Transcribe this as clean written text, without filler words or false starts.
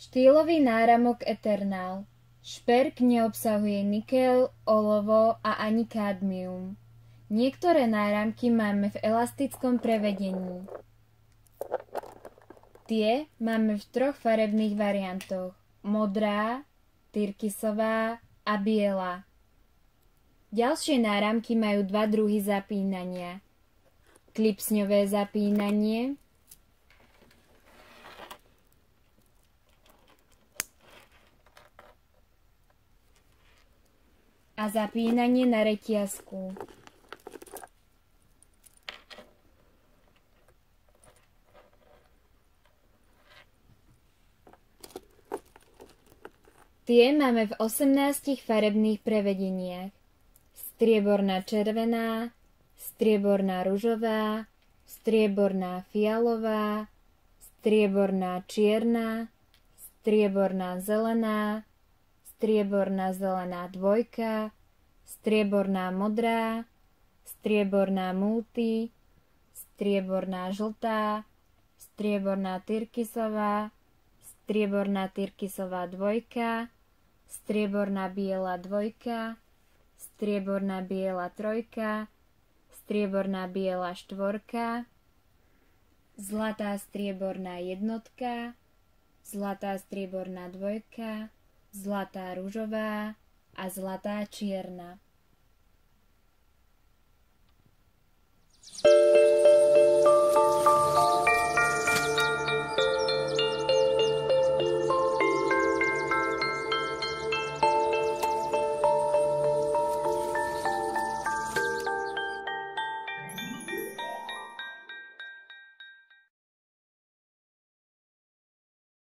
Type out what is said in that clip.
Štýlový náramok Eternal. Šperk neobsahuje nikel, olovo a ani kadmium. Niektoré náramky máme v elastickom prevedení. Tie máme v 3 farebných variantoch. Modrá, tyrkysová a biela. Ďalšie náramky majú 2 druhy zapínania. Klipsňové zapínanie a zapínanie na reťazku. Tie máme v 18 farebných prevedeniach. Strieborná červená, strieborná ružová, strieborná fialová, strieborná čierna, strieborná zelená, strieborná zelená dvojka, strieborná modrá, strieborná multi, strieborná žltá, strieborná tyrkysová, strieborná tyrkysová dvojka, strieborná biela dvojka, strieborná biela trojka, strieborná biela štvorka, zlatá strieborná jednotka, zlatá strieborná dvojka, zlatá ružová a zlatá čierna.